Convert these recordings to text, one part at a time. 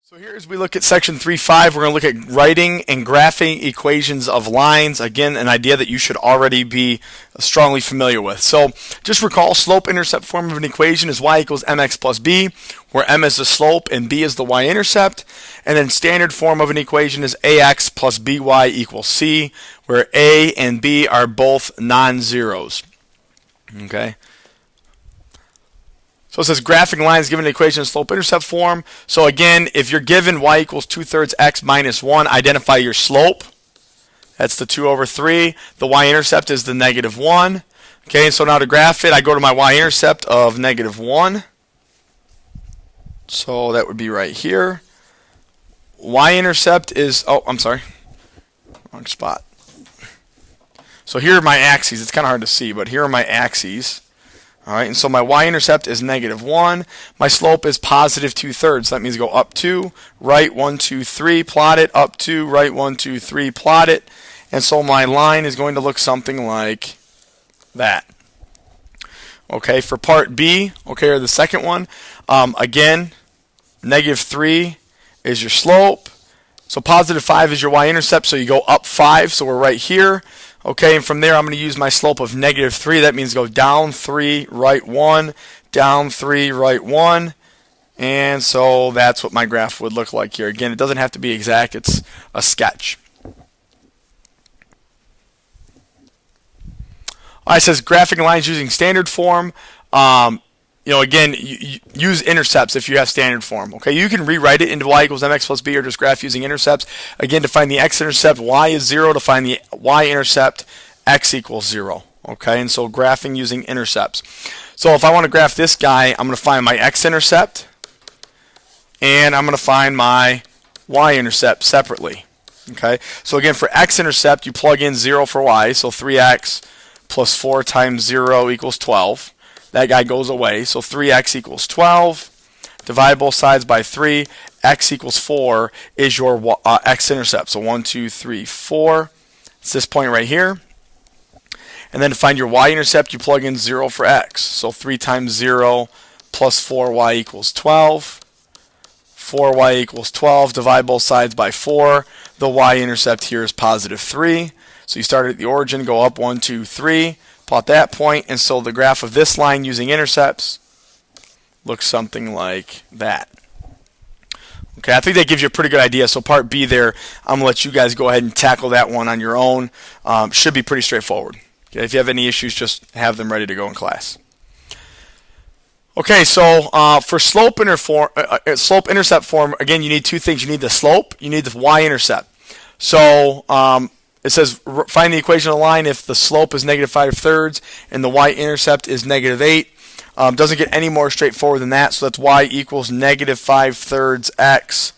So here as we look at section 3.5, we're going to look at writing and graphing equations of lines. Again, an idea that you should already be strongly familiar with. So just recall, slope-intercept form of an equation is y equals mx plus b, where m is the slope and b is the y-intercept. And then standard form of an equation is ax plus by equals c, where a and b are both non-zeros. Okay. So it says graphing lines given an equation in slope-intercept form. So again, if you're given y equals 2/3 x minus 1, identify your slope. That's the 2 over 3. The y-intercept is the -1. Okay, so now to graph it, I go to my y-intercept of -1. So that would be right here. Y-intercept is, oh, I'm sorry, wrong spot. So here are my axes. It's kind of hard to see, but here are my axes. All right, and so my y-intercept is -1. My slope is positive 2/3. That means go up 2, right 1, 2, 3, plot it, up 2, right 1, 2, 3, plot it. And so my line is going to look something like that. Okay, for part B, okay, or the second one, again, -3 is your slope. So positive 5 is your y-intercept, so you go up 5, so we're right here. Okay, and from there I'm going to use my slope of -3. That means go down 3, right 1, down 3, right 1. And so that's what my graph would look like here. Again, it doesn't have to be exact, it's a sketch. It says graphing lines using standard form. Again, use intercepts if you have standard form. Okay, you can rewrite it into y equals mx plus b or just graph using intercepts. Again, to find the x-intercept, y is 0. To find the y-intercept, x equals 0. Okay, and so graphing using intercepts. So if I want to graph this guy, I'm going to find my x-intercept, and I'm going to find my y-intercept separately. Okay, so again, for x-intercept, you plug in 0 for y, so 3x plus 4 times 0 equals 12. That guy goes away, so 3x equals 12. Divide both sides by 3. X equals 4 is your x-intercept. So 1, 2, 3, 4. It's this point right here. And then to find your y-intercept, you plug in 0 for x. So 3 times 0 plus 4y equals 12. 4y equals 12. Divide both sides by 4. The y-intercept here is positive 3. So you start at the origin, go up 1, 2, 3. Plot that point, and so the graph of this line using intercepts looks something like that. Okay, I think that gives you a pretty good idea. So part B there, I'm going to let you guys go ahead and tackle that one on your own. Should be pretty straightforward. Okay, if you have any issues, just have them ready to go in class. Okay, so for slope-intercept form, again, you need two things. You need the slope, you need the y-intercept. So it says find the equation of the line if the slope is -5/3 and the y-intercept is -8. Doesn't get any more straightforward than that, so that's y equals -5/3 x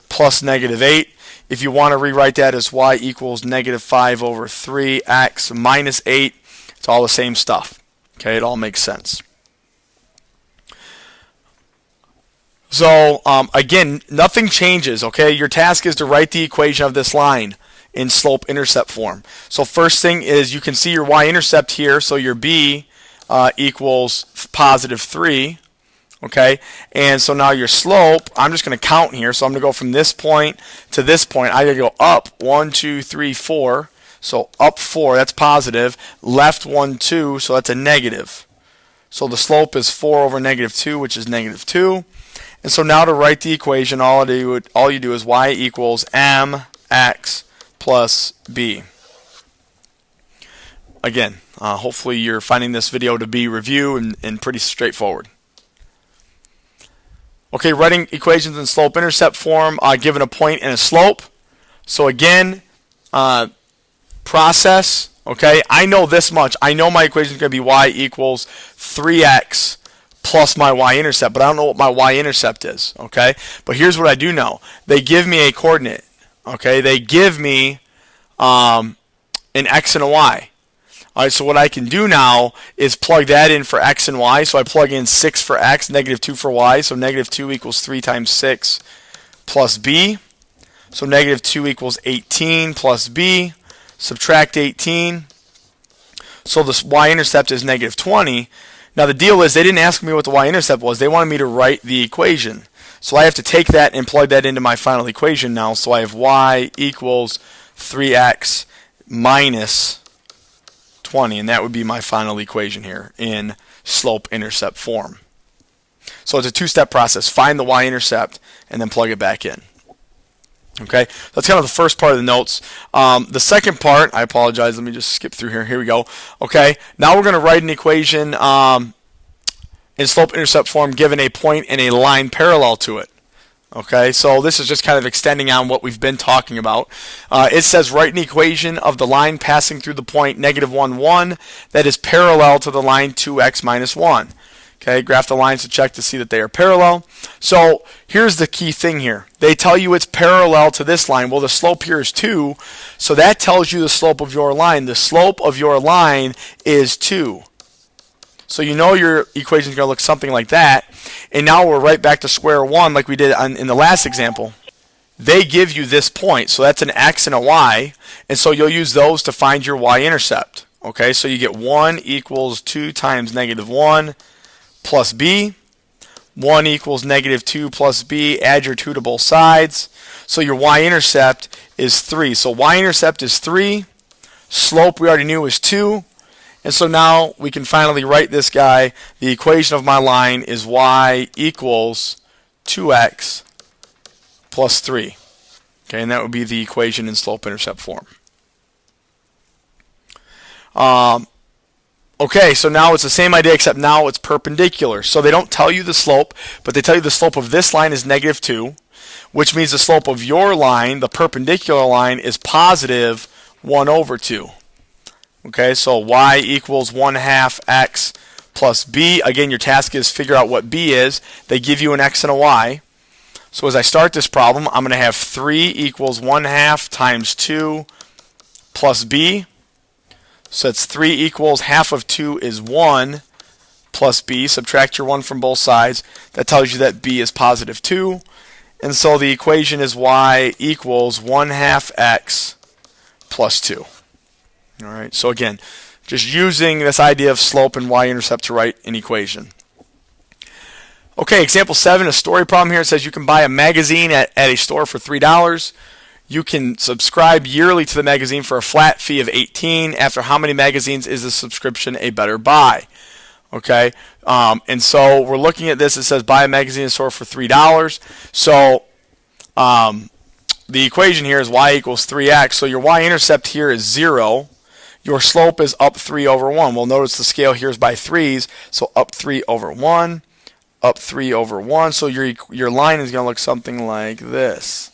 plus -8. If you want to rewrite that as y equals -5/3 x minus 8, it's all the same stuff. Okay, it all makes sense. So again, nothing changes. Okay, your task is to write the equation of this line in slope-intercept form. So first thing is you can see your y-intercept here, so your b equals positive 3. Okay, and so now your slope, I'm just going to count here, so I'm going to go from this point to this point. I got to go up 1, 2, 3, 4. So up 4, that's positive. Left 1, 2, so that's a negative. So the slope is 4 over -2, which is -2. And so now to write the equation, all you do is y equals mx plus b. Again, hopefully you're finding this video to be review and pretty straightforward. Okay, writing equations in slope-intercept form, given a point and a slope. So again, process. Okay, I know this much. I know my equation is going to be y equals 3x plus my y-intercept, but I don't know what my y-intercept is. Okay, but here's what I do know. They give me a coordinate. Okay, they give me an x and a y. All right, so what I can do now is plug that in for x and y. So I plug in 6 for x, -2 for y. So -2 equals 3 times 6 plus b. So -2 equals 18 plus b. Subtract 18. So this y-intercept is -20. Now the deal is they didn't ask me what the y-intercept was. They wanted me to write the equation. So I have to take that and plug that into my final equation now. So I have y equals 3x minus 20, and that would be my final equation here in slope-intercept form. So it's a two-step process. Find the y-intercept and then plug it back in. Okay, that's kind of the first part of the notes. The second part, I apologize, let me just skip through here. Here we go. Okay, now we're going to write an equation in slope-intercept form given a point and a line parallel to it. Okay, so this is just kind of extending on what we've been talking about. It says write an equation of the line passing through the point -1, 1 that is parallel to the line 2x minus 1. Okay, graph the lines to check to see that they are parallel. So here's the key thing here. They tell you it's parallel to this line. Well, the slope here is 2, so that tells you the slope of your line. The slope of your line is 2. So you know your equation is going to look something like that. And now we're right back to square one like we did in the last example. They give you this point, so that's an x and a y, and so you'll use those to find your y-intercept. Okay, so you get 1 equals 2 times -1 plus b. 1 equals -2 plus b. Add your 2 to both sides. So your y-intercept is 3. So y-intercept is 3. Slope we already knew was 2. And so now we can finally write this guy. The equation of my line is y equals 2x plus 3. Okay, and that would be the equation in slope-intercept form. Okay, so now it's the same idea except now it's perpendicular. So they don't tell you the slope, but they tell you the slope of this line is -2, which means the slope of your line, the perpendicular line, is positive 1 over 2. Okay, so y equals 1/2 x plus b. Again, your task is figure out what b is. They give you an x and a y. So as I start this problem, I'm going to have 3 equals 1/2 times 2 plus b. So it's 3 equals half of 2 is 1 plus b. Subtract your 1 from both sides. That tells you that b is positive 2. And so the equation is y equals 1/2 x plus 2. All right, so again, just using this idea of slope and y-intercept to write an equation. Okay, example 7, a story problem here. It says you can buy a magazine at a store for $3. You can subscribe yearly to the magazine for a flat fee of $18. After how many magazines is the subscription a better buy? Okay, and so we're looking at this. It says buy a magazine at a store for $3. So the equation here is y equals 3x. So your y-intercept here is 0. Your slope is up 3 over 1. Well, notice the scale here is by 3s, so up 3 over 1, up 3 over 1. So your line is going to look something like this.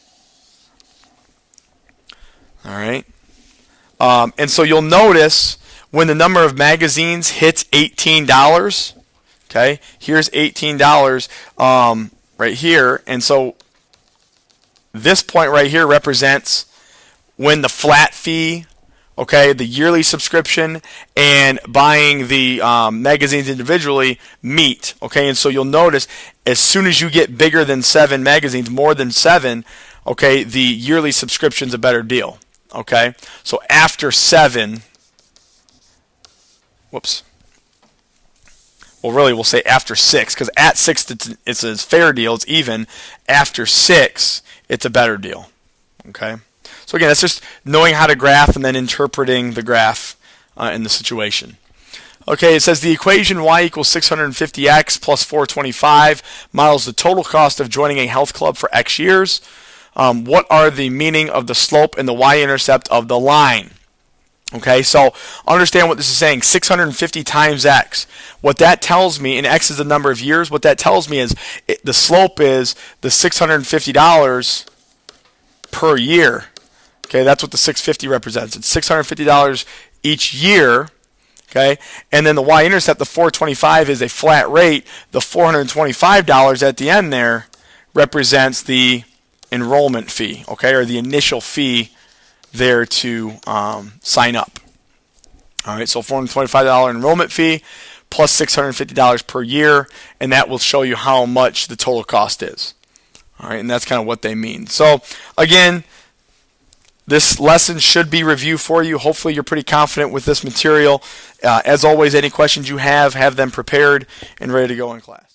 All right. And so you'll notice when the number of magazines hits $18, okay, here's $18 right here. And so this point right here represents when the flat fee, okay, the yearly subscription and buying the magazines individually meet. Okay, and so you'll notice as soon as you get bigger than 7 magazines, more than 7, okay, the yearly subscription's a better deal. Okay, so after 7, whoops. Well, really, we'll say after 6, because at 6 it's a fair deal, it's even. After 6, it's a better deal. Okay. So again, that's just knowing how to graph and then interpreting the graph in the situation. Okay, it says the equation y equals 650x plus 425 models the total cost of joining a health club for x years. What are the meaning of the slope and the y-intercept of the line? Okay, so understand what this is saying. 650 times x. What that tells me, and x is the number of years, what that tells me is the slope is the $650 per year. Okay, that's what the 650 represents. It's $650 each year. Okay, and then the y-intercept, the 425, is a flat rate. The $425 at the end there represents the enrollment fee, okay, or the initial fee there to sign up. All right, so $425 enrollment fee plus $650 per year, and that will show you how much the total cost is. All right, and that's kind of what they mean. So again, this lesson should be review for you. Hopefully you're pretty confident with this material. As always, any questions you have them prepared and ready to go in class.